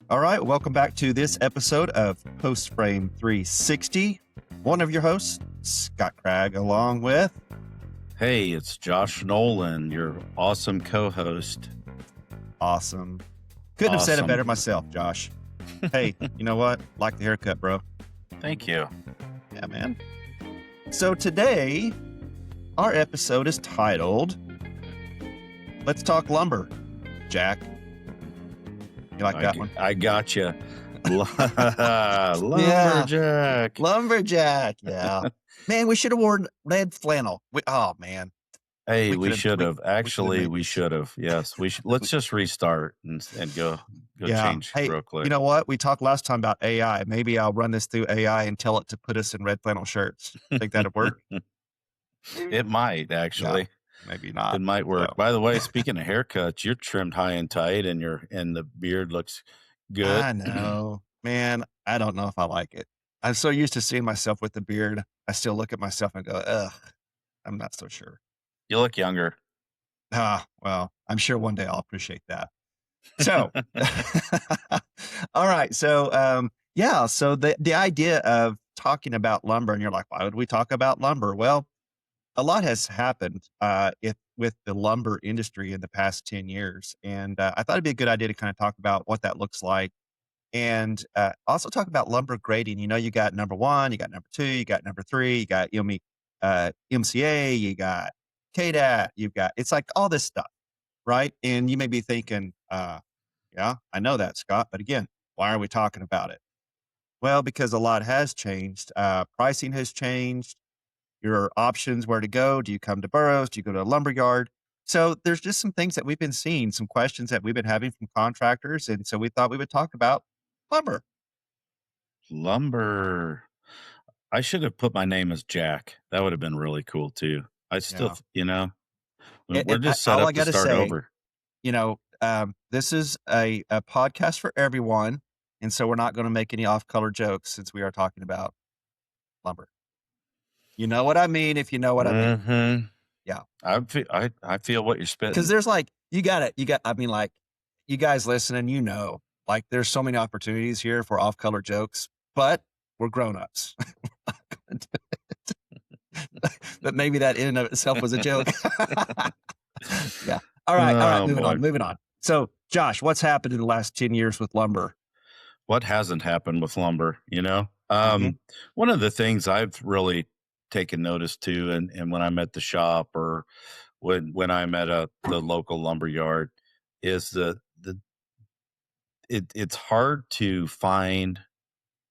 All right, welcome back to this episode of Post Frame 360. One of your hosts, Scott Cragg, along with... Hey, it's Josh Nowlin, your awesome co-host. Awesome. Couldn't have said it better myself, Josh. Hey, you know what? Like the haircut, bro. Thank you. Yeah, man. So today, our episode is titled, Let's Talk Lumber, Jack. You like that one? I got you. Lumberjack. Yeah. Lumberjack. Yeah. Man, we should have worn red flannel. Oh, man. Hey, we should have. Actually, we should have. Yes, we should. Let's just restart and go change real quick. You know what? We talked last time about AI. Maybe I'll run this through AI and tell it to put us in red flannel shirts. Think that'd work? It might, actually. No, maybe not. It might work. So. By the way, speaking of haircuts, you're trimmed high and tight, and the beard looks good. I know, man. I don't know if I like it. I'm so used to seeing myself with the beard. I still look at myself and go, ugh, I'm not so sure. You look younger. Well, I'm sure one day I'll appreciate that. So, all right. So, so the idea of talking about lumber, and you're like, why would we talk about lumber? Well, a lot has happened with the lumber industry in the past 10 years. And I thought it'd be a good idea to kind of talk about what that looks like. And also talk about lumber grading. You know, you got number 1, you got number 2, you got number 3, you got MCA, you got KDAT, it's like all this stuff, right? And you may be thinking, yeah, I know that, Scott, but again, why are we talking about it? Well, because a lot has changed. Pricing has changed. Your options, where to go. Do you come to Burroughs? Do you go to a lumber yard? So there's just some things that we've been seeing, some questions that we've been having from contractors. And so we thought we would talk about lumber. Lumber. I should have put my name as Jack. That would have been really cool too. I still, we're just set up to start over. This is a podcast for everyone. And so we're not going to make any off-color jokes since we are talking about lumber. You know what I mean? If you know what I mean. Mm-hmm. Yeah. I feel what you're spitting. Because there's you guys listening, like there's so many opportunities here for off-color jokes, but we're grown-ups. But maybe that in and of itself was a joke. Yeah. All right. Moving on. So Josh, what's happened in the last 10 years with lumber? What hasn't happened with lumber? One of the things I've really taken notice to, and when I'm at the shop or when I'm at the local lumber yard, is it's hard to find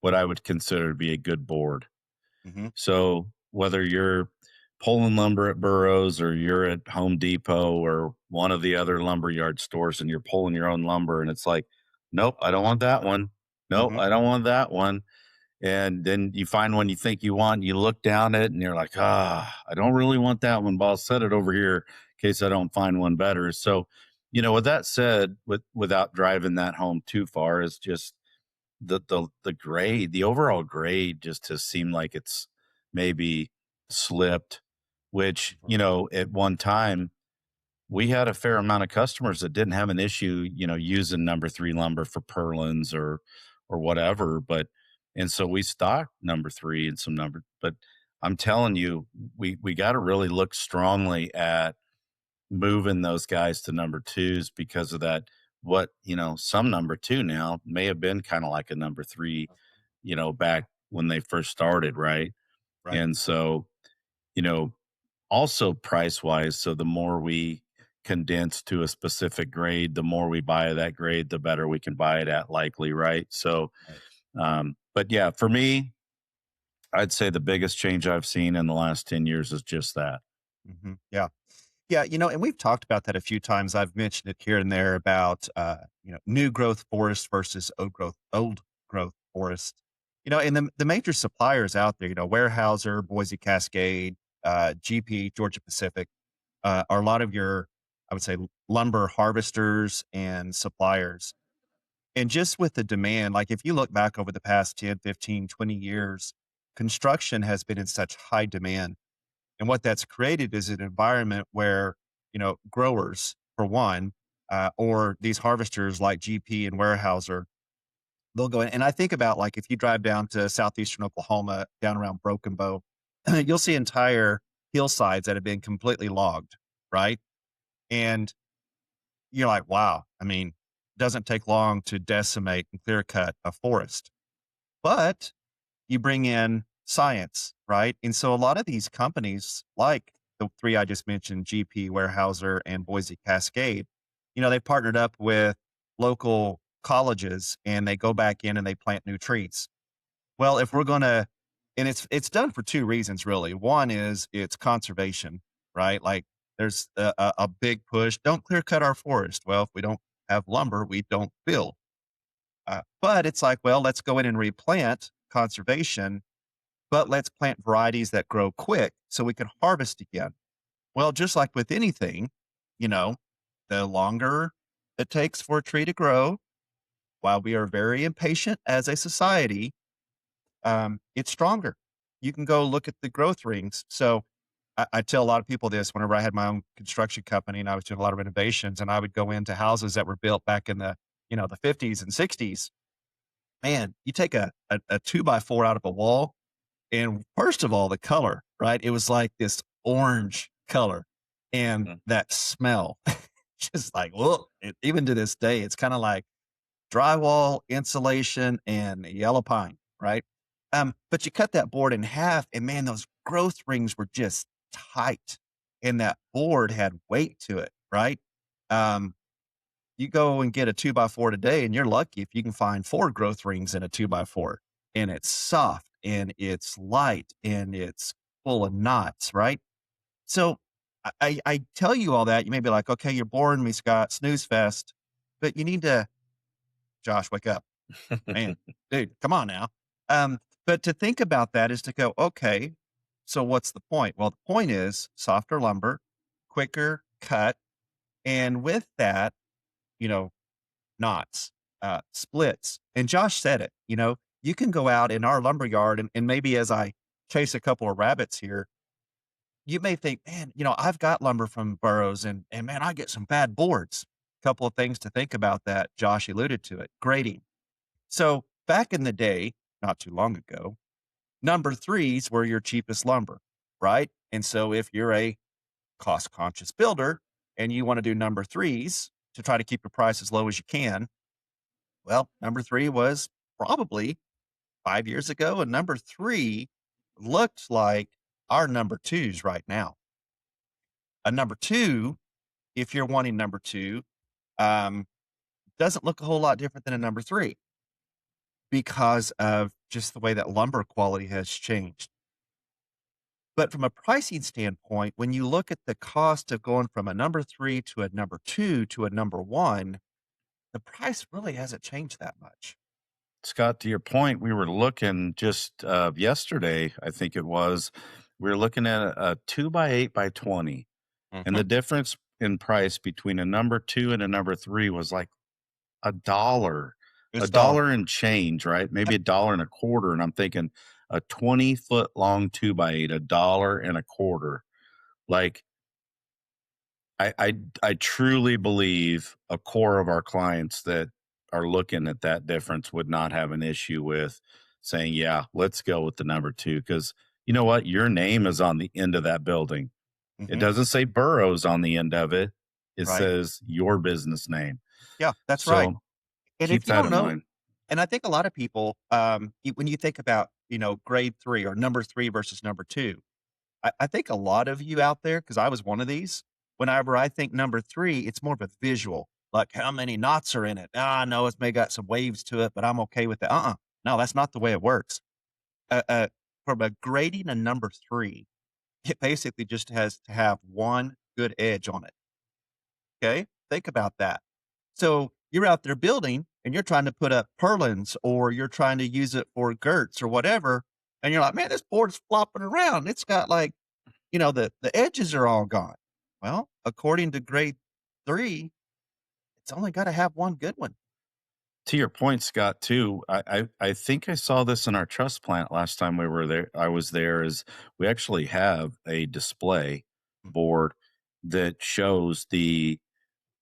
what I would consider to be a good board. Mm-hmm. So whether you're pulling lumber at Burroughs or you're at Home Depot or one of the other lumber yard stores and you're pulling your own lumber and it's like, nope, I don't want that one. Nope, I don't want that one. And then you find one you think you want, you look down at it and you're like, I don't really want that one, but I'll set it over here in case I don't find one better. So, with that said, without driving that home too far, is just the grade, the overall grade just has seemed like it's maybe slipped, which, at one time we had a fair amount of customers that didn't have an issue, using number 3 lumber for purlins or whatever, and so we stocked number 3 and some number, but I'm telling you, we got to really look strongly at moving those guys to number 2s because of that. Some number 2 now may have been kind of like a number 3, back when they first started. Right. And so, also price wise. So the more we condense to a specific grade, the more we buy that grade, the better we can buy it at likely. Right. So, but yeah, for me, I'd say the biggest change I've seen in the last 10 years is just that. Mm-hmm. Yeah. Yeah. And we've talked about that a few times. I've mentioned it here and there about, new growth forest versus old growth forest, and the major suppliers out there, Weyerhaeuser, Boise Cascade, GP, Georgia Pacific, are a lot of your, I would say, lumber harvesters and suppliers. And just with the demand, like if you look back over the past 10, 15, 20 years, construction has been in such high demand. And what that's created is an environment where, growers, for one, or these harvesters like GP and Weyerhaeuser they'll go in, and I think about, like, if you drive down to southeastern Oklahoma, down around Broken Bow, you'll see entire hillsides that have been completely logged, right? And you're like, "Wow." I mean, doesn't take long to decimate and clear cut a forest. But you bring in science, right? And so a lot of these companies, like the 3 I just mentioned, GP, Weyerhaeuser, and Boise Cascade, they partnered up with local colleges and they go back in and they plant new trees. Well, if we're gonna and it's done for 2 reasons really. One is it's conservation, right? Like, there's a big push, "Don't clear cut our forest." Well, if we don't have lumber, we don't build. But it's like, well, let's go in and replant conservation, but let's plant varieties that grow quick so we can harvest again. Well, just like with anything, you know, the longer it takes for a tree to grow, while we are very impatient as a society, it's stronger. You can go look at the growth rings. So I tell a lot of people this whenever I had my own construction company and I was doing a lot of renovations, and I would go into houses that were built back in the 50s and 60s. Man, you take a two by four out of a wall, and first of all, the color, right? It was like this orange color, and Mm. that smell, just like, well, even to this day, it's kind of like drywall, insulation, and yellow pine, right? But you cut that board in half, and man, those growth rings were just tight, and that board had weight to it, right? Um, you go and get a 2 by 4 today, and you're lucky if you can find 4 growth rings in a 2 by 4, and it's soft, and it's light, and it's full of knots, right? So, I tell you all that, you may be like, "Okay, you're boring me, Scott, snooze fest," but you need to Josh, wake up. Man, dude, come on now. But to think about that is to go, "Okay, so what's the point?" Well, the point is softer lumber, quicker cut, and with that, you know, knots, splits. And Josh said it, you can go out in our lumber yard and maybe as I chase a couple of rabbits here, you may think, man, I've got lumber from Burroughs and man, I get some bad boards. Couple of things to think about that. Josh alluded to it. Grading. So back in the day, not too long ago, number threes were your cheapest lumber, right? And so if you're a cost conscious builder and you want to do number threes to try to keep your price as low as you can, well, number 3 was probably 5 years ago, and number 3 looked like our number 2s right now. A number 2, if you're wanting number 2, um, doesn't look a whole lot different than a number 3 because of just the way that lumber quality has changed. But from a pricing standpoint, when you look at the cost of going from a number 3 to a number 2 to a number 1, the price really hasn't changed that much. Scott, to your point, we were looking just yesterday, I think it was, we were looking at a 2 by 8 by 20. And Mhm. the difference in price between a number two and a number three was like $1, a Just dollar. dollar and change, right? Maybe Yep. a dollar and a quarter. And I'm thinking a 20-foot long 2 by 8, a dollar and a quarter. Like I truly believe a core of our clients that are looking at that difference would not have an issue with saying, yeah, let's go with the number two. Cause you know what? Your name is on the end of that building. It Mhm. doesn't say Burroughs on the end of it. It Right. says your business name. Yeah, that's right. So And keep if you that don't in know mind. and I think a lot of people, when you think about, grade 3 or number 3 versus number 2, I think a lot of you out there, because I was one of these, whenever I think number 3, it's more of a visual, like how many knots are in it. Ah, no, it's may got some waves to it, but I'm okay with that. No, that's not the way it works. From a grading a number 3, it basically just has to have one good edge on it. Okay? Think about that. So you're out there building and you're trying to put up purlins or you're trying to use it for girts or whatever. And you're like, man, this board's flopping around. It's got like, the edges are all gone. Well, according to grade 3, it's only got to have one good one. To your point, Scott, too, I think I saw this in our trust plant last time we were there. I was there. Is we actually have a display Mm. board that shows the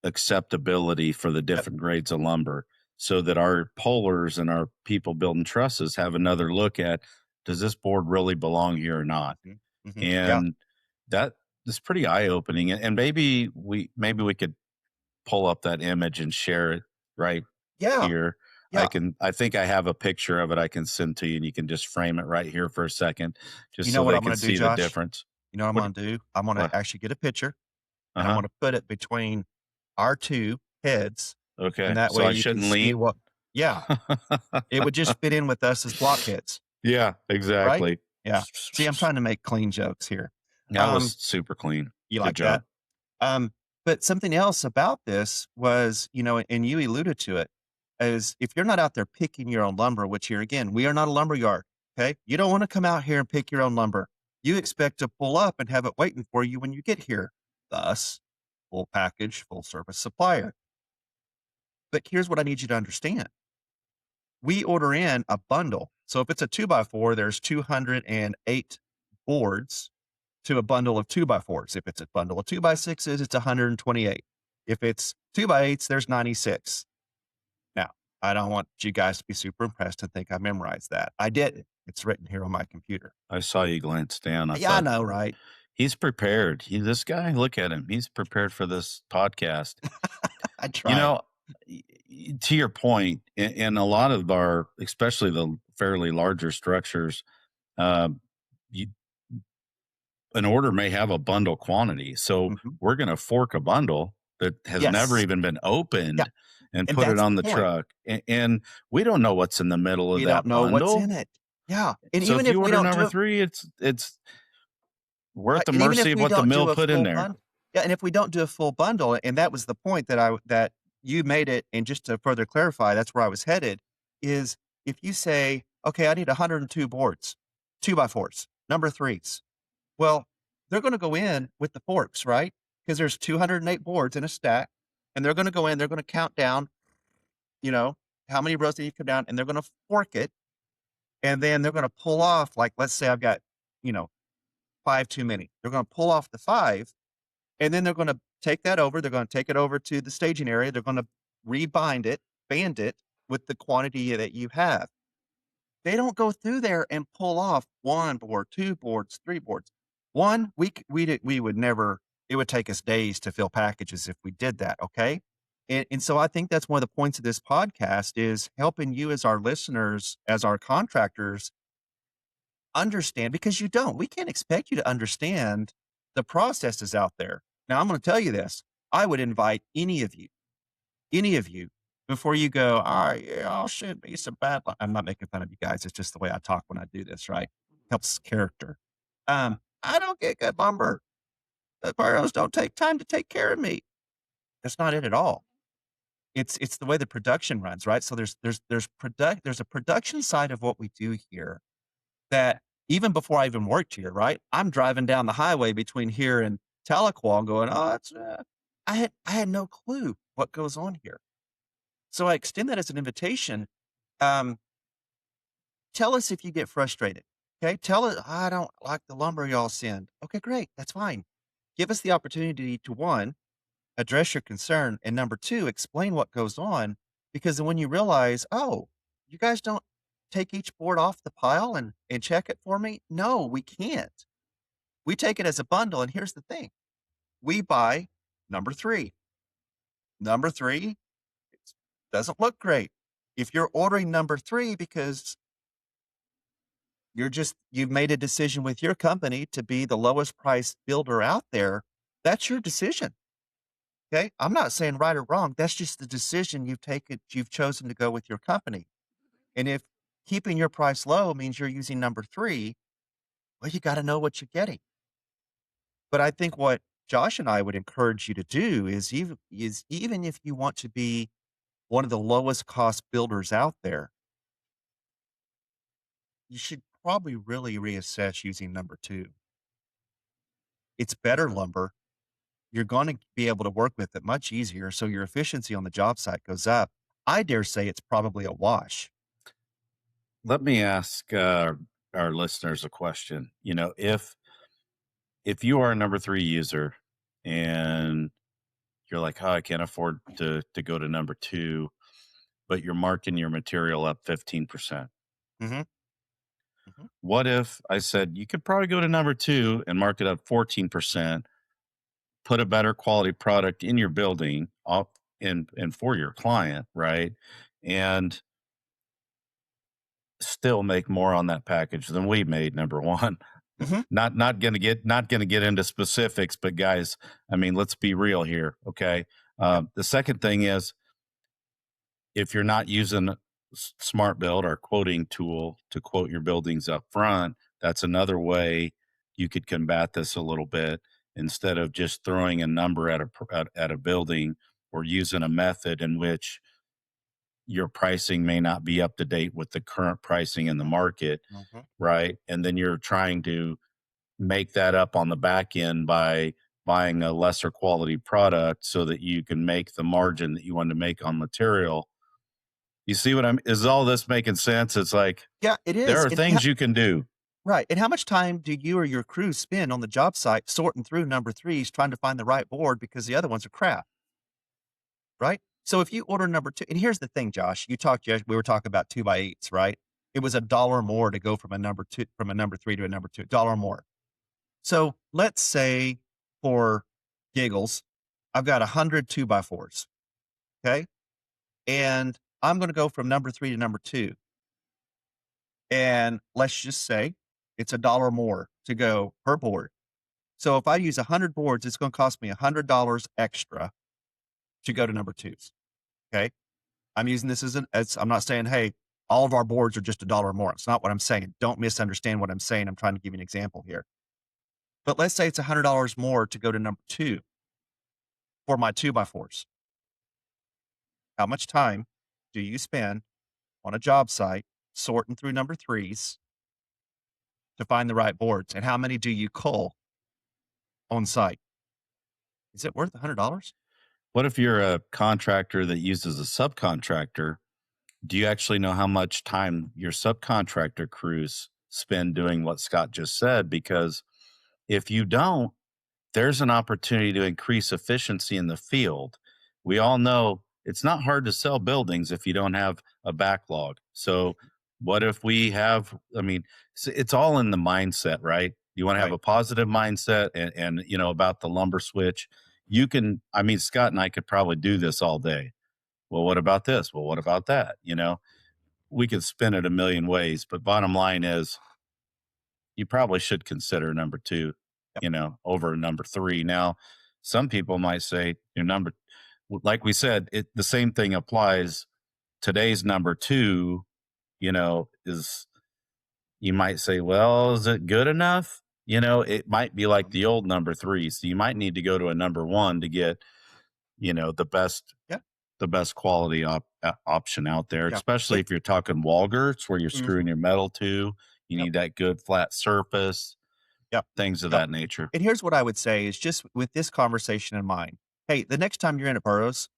acceptability for the Yep. different grades of lumber. so that our pullers and our people building trusses have another look at, does this board really belong here or not? Mhm, mhm, yeah, And that is pretty eye opening. And maybe we could pull up that image and share it right yeah, here. yeah. I think I have a picture of it I can send to you and you can just frame it right here for a second, You just know so what they I'm can gonna do, see the Josh? difference. You know what I'm What gonna do? I'm gonna what? actually get a picture, and I'm Uh-huh. gonna put it between our 2 heads, and Okay. that So way I you can shouldn't see lean? what. Yeah, it would just fit in with us as blockheads, Yeah, right? exactly. Yeah. See, I'm trying to make clean jokes here. That was Um, super clean. you Good like job. that? Um, but something else about this was, and you alluded to it, is if you're not out there picking your own lumber, which here again, we are not a lumber yard. Okay. You don't want to come out here and pick your own lumber. You expect to pull up and have it waiting for you when you get here. Thus, full package, full service supplier. But here's what I need you to understand. We order in a bundle. So if it's a 2x4, there's 208 boards to a bundle of 2x4s. If it's a bundle of 2x6s, it's 128. If it's 2x8s, there's 96. Now, I don't want you guys to be super impressed and think I memorized that. I didn't. It's written here on my computer. I saw you glance down. I Yeah, I thought, know, right? he's prepared. This guy, look at him. He's prepared for this podcast. I You tried. know, to your point, in a lot of our, especially the fairly larger structures, uh, you, an order may have a bundle quantity. So Mhm. we're going to fork a bundle that has never Yes. even been Yeah. opened and And put it that's the on the point. truck. And we don't know what's in the middle of We don't that know what's bundle. in it. Yeah. And So even if if you we order don't do number it. three, it's we're at Right, the and even mercy if of we what the don't mill do a put in full there. bundle, yeah, and if we don't do a full bundle, and that was the point that you made it, and just to further clarify, that's where I was headed, is if you say, "Okay, I need 102 boards, 2 by 4s, number 3s." Well, they're gonna go in with the forks, right? Because there's 208 boards in a stack, and they're gonna go in, they're gonna count down, you know, how many rows that you come down, and they're gonna fork it, and then they're gonna pull off, like, let's say I've got, you know, 5 too many. They're gonna pull off the 5. And then they're gonna take that over, they're gonna take it over to the staging area, they're gonna rebind it, band it with the quantity that you have. They don't go through there and pull off 1 board, 2 boards, 3 boards. 1, we would never. It would take us days to fill packages if we did that, okay? And so I think that's one of the points of this podcast is helping you as our listeners, as our contractors, understand because you don't. We can't expect you to understand the processes out there. Now, I'm gonna tell you this. I would invite any of you, before you go, "All right, yeah, I'll shoot me some bad lu." I'm not making fun of you guys. It's just the way I talk when I do this, right? Helps character. "I don't get good lumber. The burros don't take time to take care of me." That's not it at all. It's the way the production runs, right? So there's a production side of what we do here that even before I even worked here, right? I'm driving down the highway between here and Tahlequah going, "Oh, it's," I had no clue what goes on here. So I extend that as an invitation. Um, tell us if you get frustrated. Okay. Tell us, "I don't like the lumber y'all send." Okay, great. That's fine. Give us the opportunity to one, address your concern, and number two, explain what goes on. Because then when you realize, oh, you guys don't take each board off the pile and check it for me? No, we can't. We take it as a bundle. And here's the thing, we buy number three. Number three, it doesn't look great. If you're ordering number three because you've made a decision with your company to be the lowest price builder out there, that's your decision. Okay. I'm not saying right or wrong. That's just the decision you've chosen to go with your company. And if keeping your price low means you're using number three, well, you got to know what you're getting. But I think what Josh and I would encourage you to do is even if you want to be one of the lowest cost builders out there, you should probably really reassess using number two. It's better lumber. You're going to be able to work with it much easier, so your efficiency on the job site goes up. I dare say it's probably a wash. Let me ask our listeners a question. If you are a number three user and you're like, oh, I can't afford to go to number two, but you're marking your material up 15%. Mhm. Mhm. What if I said you could probably go to number two and mark it up 14%, put a better quality product in your building up and for your client, right? And still make more on that package than we made, number one. Mhm. Not gonna get into specifics, but guys, I mean, let's be real here, okay? Yep. The second thing is if you're not using smart build, our quoting tool, to quote your buildings up front, that's another way you could combat this a little bit instead of just throwing a number at a building, or using a method in which your pricing may not be up to date with the current pricing in the Mhm. market, Mhm. right? And then you're trying to make that up on the back end by buying a lesser quality product so that you can make the margin that you want to make on material. You see what I'm is all this making sense? It's like Yeah, it there is. are things you can do. Right, and how much time do you or your crew spend on the job site sorting through number 3s trying to find the right board because the other ones are crap, right? So if you order number 2, and here's the thing, Josh, we were talking about 2 by 8s, right? It was a dollar more to go from a number 3 to a number 2, dollar more. So let's say for giggles, I've got 100 2 by 4s, okay? And I'm gonna go from number 3 to number 2. And let's just say it's a dollar more to go per board. So if I use 100 boards, it's gonna cost me $100 extra to go to number 2s, okay? I'm using this as I'm not saying, "Hey, all of our boards are just a dollar more." It's not what I'm saying. Don't misunderstand what I'm saying. I'm trying to give you an example here. But let's say it's $100 more to go to number 2 for my 2 by 4s. How much time do you spend on a job site sorting through number 3s to find the right boards, and how many do you cull on site? Is it worth $100? What if you're a contractor that uses a subcontractor? Do you actually know how much time your subcontractor crews spend doing what Scott just said? Because if you don't, there's an opportunity to increase efficiency in the field. We all know it's not hard to sell buildings if you don't have a backlog. So, what if we have, I mean, it's all in the mindset, right? You want to have Right. a positive mindset and, about the lumber switch. You can, I mean, Scott and I could probably do this all day. Well, what about this? Well, what about that? We could spin it a million ways, but bottom line is you probably should consider number two, Yep. over number three. Now, some people might say your number, like we said, the same thing applies. Today's number two, is you might say, well, is it good enough? It might be like Mhm. the old number three. So you might need to go to a number one to get, the best Yeah. the best quality option out there, Yeah. especially It if you're talking wall girts where you're screwing Mhm. your metal to. You Yep. need that good flat surface, Yep. things of Yep. that nature. And here's what I would say is just with this conversation in mind. Hey, the next time you're in at Burroughs,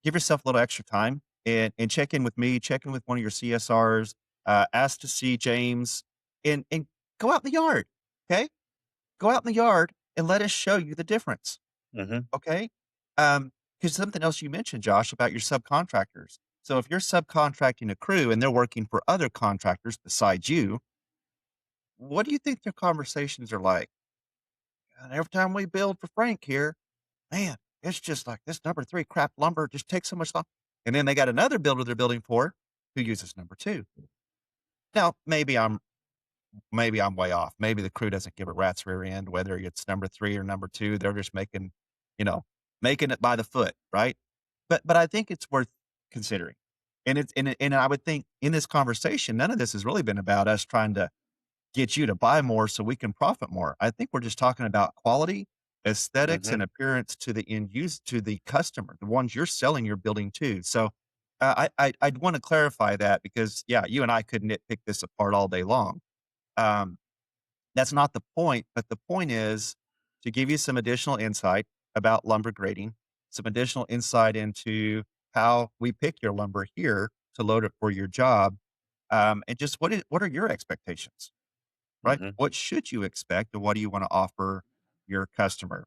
give yourself a little extra time and check in with me, check in with one of your CSRs, ask to see James, and go out in the yard. Okay, go out in the yard and let us show you the difference. Mhm, Okay, because something else you mentioned, Josh, about your subcontractors. So if you're subcontracting a crew and they're working for other contractors besides you, what do you think their conversations are like? And every time we build for Frank here, man, it's just like this number 3 crap lumber just takes so much long. And then they got another builder they're building for who uses number 2. Now, maybe I'm way off. Maybe the crew doesn't give a rat's rear end whether it's number 3 or number 2. They're just you know, making it by the foot, right? But I think it's worth considering. And I would think in this conversation, none of this has really been about us trying to get you to buy more so we can profit more. I think we're just talking about quality, aesthetics, mhm. and appearance to the end use to the customer, the ones you're selling your building to. So I'd want to clarify that because yeah, you and I could nitpick this apart all day long. Um, that's not the point, but the point is to give you some additional insight about lumber grading, some additional insight into how we pick your lumber here to load it for your job, and just what are your expectations? Right? Mhm. What should you expect and what do you wanna offer your customer?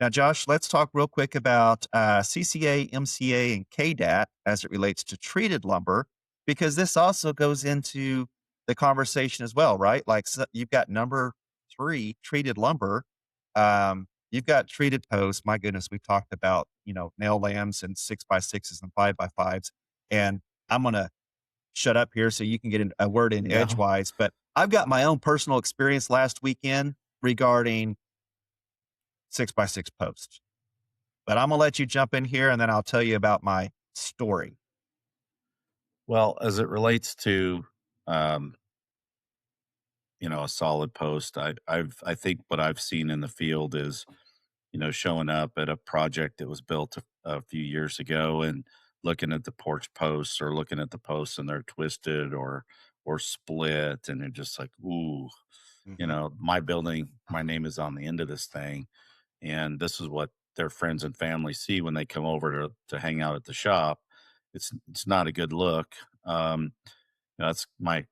Now, Josh, let's talk real quick about CCA, MCA, and KDAT as it relates to treated lumber, because this also goes into the conversation as well, right? Like you've got number three, treated lumber. You've got treated posts. My goodness, we talked about, nail lambs and 6x6s and 5x5s. And I'm going to shut up here so you can get a word in No. edgewise. But I've got my own personal experience last weekend regarding 6x6 posts. But I'm gonna let you jump in here, and then I'll tell you about my story. Well, as it relates to, um, a solid post, I think what I've seen in the field is, showing up at a project that was built a few years ago and looking at the porch posts or looking at the posts and they're twisted or split and they're just like, ooh, Mhm, my building, my name is on the end of this thing, and this is what their friends and family see when they come over to hang out at the shop. It's not a good look. That's my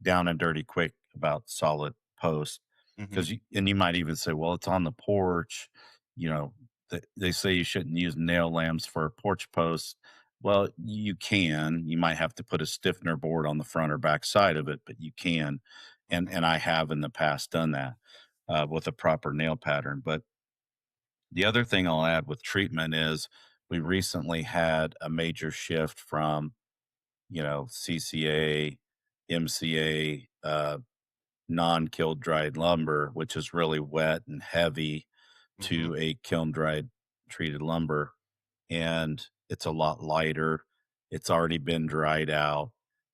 down and dirty quick about solid post, mhm, because you might even say, well, it's on the porch. They say you shouldn't use nail lamps for porch posts. Well, you can. You might have to put a stiffener board on the front or back side of it, but you can, and mhm, and I have in the past done that with a proper nail pattern. But the other thing I'll add with treatment is we recently had a major shift from CCA, MCA, non-kiln dried lumber, which is really wet and heavy, mhm, to a kiln dried treated lumber, and it's a lot lighter. It's already been dried out,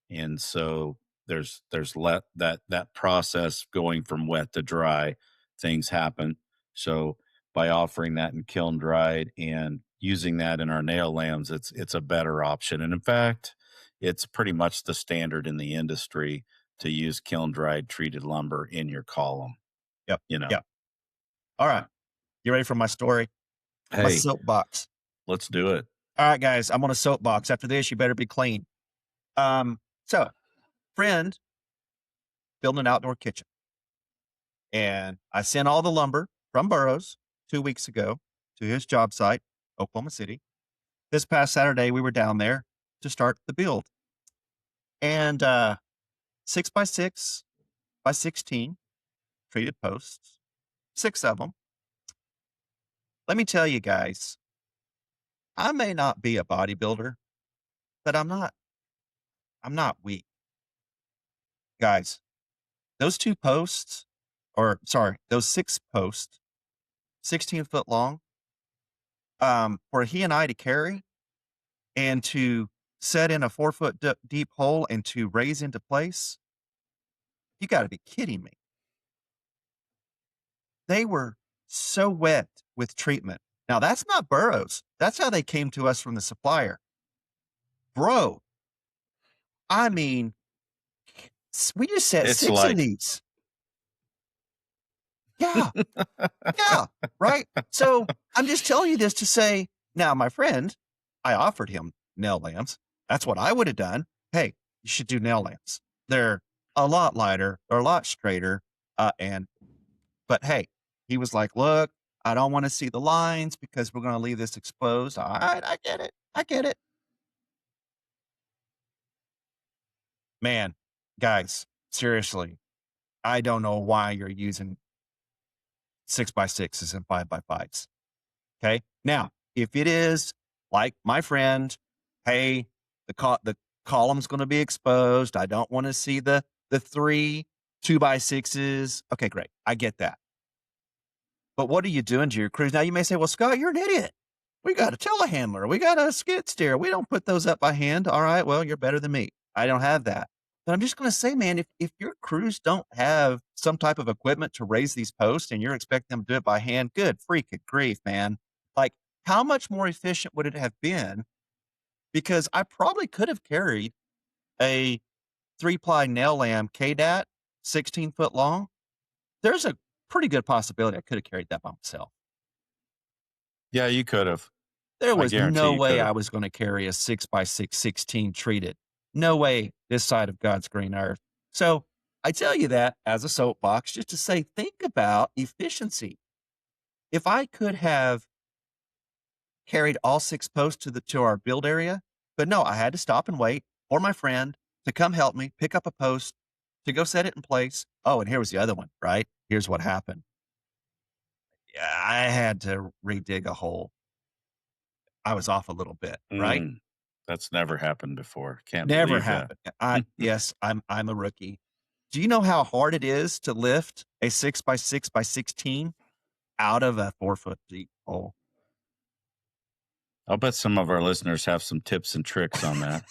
and so there's let that process going from wet to dry, things happen. So by offering that in kiln dried and using that in our nail lambs, it's a better option. And in fact, it's pretty much the standard in the industry to use kiln dried treated lumber in your column, yep, you know. yep. Alright, you ready for my story? My Hey, soapbox. let's do it. Alright, guys, I'm on a soapbox. After this, you better be clean. So, friend building an outdoor kitchen, and I sent all the lumber from Burroughs 2 weeks ago to his job site, Oklahoma City. This past Saturday, we were down there to start the build, and, 6 by 6 by 16 treated posts, 6 of them. Let me tell you guys, I may not be a bodybuilder, but I'm not weak. Guys, those 2 posts or sorry, those 6 posts, 16-foot long, for he and I to carry and to set in a 4-foot deep hole and to raise into place, you gotta be kidding me. They were so wet with treatment. Now that's not Burroughs. That's how they came to us from the supplier. Bro, I mean, we just set It's 6 of like these. Yeah. Yeah, right? So, I'm just telling you this to say, now my friend, I offered him nail lamps. That's what I would have done. "Hey, you should do nail lamps. They're a lot lighter, they're a lot straighter, and" but hey, he was like, "Look, I don't wanna see the lines because we're gonna leave this exposed." "Alright, I get it, I get it." Man, guys, seriously, I don't know why you're using 6 by 6s and 5 by 5s. Okay. Now, if it is like my friend, hey, the column's going to be exposed. I don't want to see the three 2x6s. Okay, great. I get that. But what are you doing to your crews? Now you may say, well, Scott, you're an idiot. We got a telehandler. We got a skid steer. We don't put those up by hand. All right. Well, you're better than me. I don't have that. But I'm just going to say, man, if your crews don't have some type of equipment to raise these posts and you're expecting them to do it by hand, good freaking grief, man. Like, how much more efficient would it have been? Because I probably could have carried a 3-ply nail lamb KDAT, 16-foot long. There's a pretty good possibility I could have carried that by myself. Yeah, you could have. There I was guarantee no you could way I have. was gonna carry a 6 by 6 16 treated. No way this side of God's green earth. So, I tell you that as a soapbox just to say, think about efficiency. if I could have carried all 6 posts to our build area, but no, I had to stop and wait for my friend to come help me pick up a post to go set it in place. Oh, and here was the other one, right? Here's what happened. Yeah, I had to redig a hole. I was off a little bit, right? Mm, that's never happened before. Can't Never believe that. happened. I yes, I'm a rookie. Do you know how hard it is to lift a 6 by 6 by 16 out of a 4-foot deep hole? I'll bet some of our listeners have some tips and tricks on that.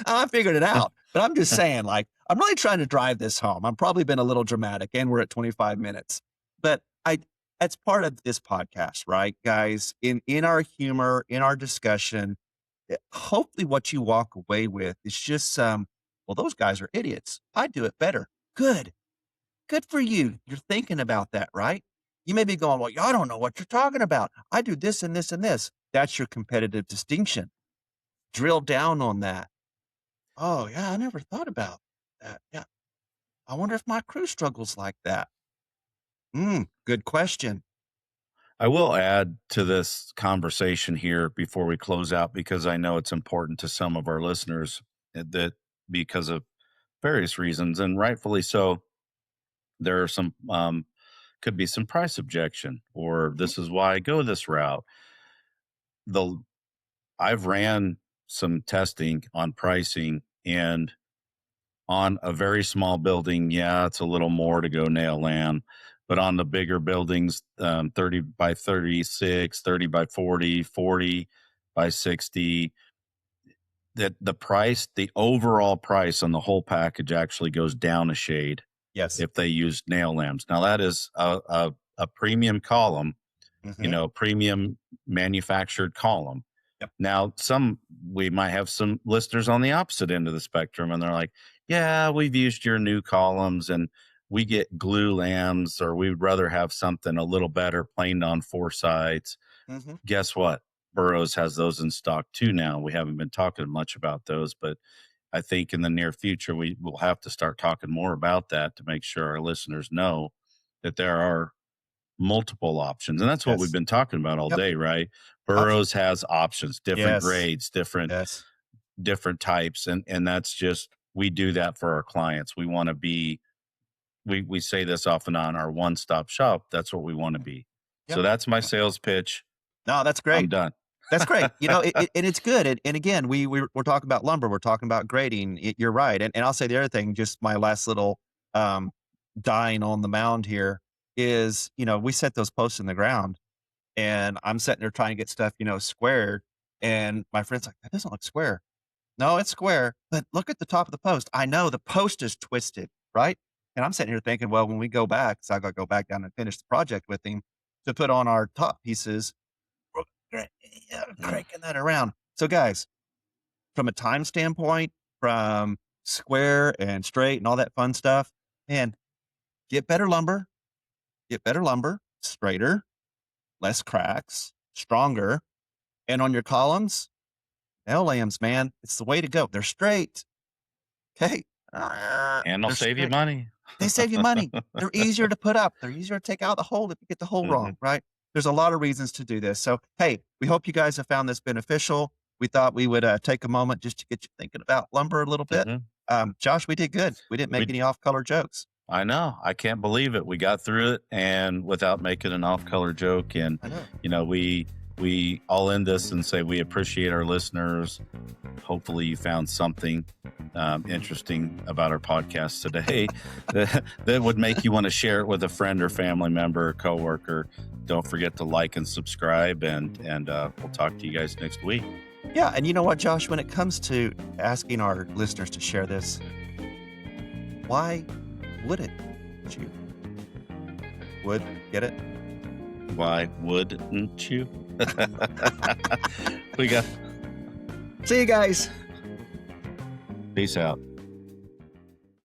I figured it out, but I'm just saying, like, I'm really trying to drive this home. I've probably been a little dramatic, and we're at 25 minutes, but that's part of this podcast, right, guys? In our humor, in our discussion, hopefully what you walk away with is just some, well, those guys are idiots. I do it better. Good. Good for you. You're thinking about that, right? You may be going, well, I don't know what you're talking about. I do this and this and this. That's your competitive distinction. Drill down on that. Oh, yeah, I never thought about that. Yeah. I wonder if my crew struggles like that. Good question. I will add to this conversation here before we close out because I know it's important to some of our listeners that because of various reasons, and rightfully so, there are some could be some price objection, or Mhm. this is why I go this route. The I've ran some testing on pricing, and on a very small building, yeah, it's a little more to go nail land. But on the bigger buildings, 30 by 36, 30 by 40, 40 by 60, that the price, the overall price on the whole package actually goes down a shade Yes. if they use nail lamps. Now, that is a premium column, Hmm. premium manufactured column. Yep. Now, we might have some listeners on the opposite end of the spectrum, and they're like, "Yeah, we've used your new columns, and we get glue lambs, or we'd rather have something a little better, planed on 4 sides." Hmm. Guess what? Burroughs has those in stock too now. We haven't been talking much about those, but I think in the near future we will have to start talking more about that to make sure our listeners know that there are multiple options. And that's what we've Yes. been talking about all Yep. day, right? Options. Burroughs has options, different Yes. grades, Yes. different types. And that's just we do that for our clients. We want to be we say this often on our one-stop shop. That's what we want to be. So Yep. that's my Yep. sales pitch. No, that's I'm great. done. That's great. And it's good. And again, we're talking about lumber. We're talking about grading. You're right. And I'll say the other thing, just my last little um, dying on the mound here is, we set those posts in the ground and I'm sitting there trying to get stuff, squared. And my friend's like, that doesn't look square. No, it's square, but look at the top of the post. I know the post is twisted, right? And I'm sitting here thinking, well, when we go back, so I got to go back down and finish the project with him to put on our top pieces, yeah, Yeah. cranking that around. So, guys, from a time standpoint, from square and straight and all that fun stuff, man, get better lumber, straighter, less cracks, stronger. And on your columns, L-lambs, man, it's the way to go. They're straight. Okay. And I'll They're save you straight. money. They save you money. They're easier to put up. They're easier to take out the hole if you get the hole Mhm. wrong, right? There's a lot of reasons to do this. So, hey, we hope you guys have found this beneficial. We thought we would take a moment just to get you thinking about lumber a little bit. Mhm. Josh, we did good. We didn't make We any off-color jokes. I know. I can't believe it. We got through it and without making an off-color joke. And I know. we all end this and say we appreciate our listeners. Hopefully, you found something interesting about our podcast today that would make you want to share it with a friend or family member or coworker. Don't forget to like and subscribe, and we'll talk to you guys next week. Yeah, and you know what, Josh? When it comes to asking our listeners to share this, why wouldn't you? Would get it? Why wouldn't you? We got. See you guys. Peace out.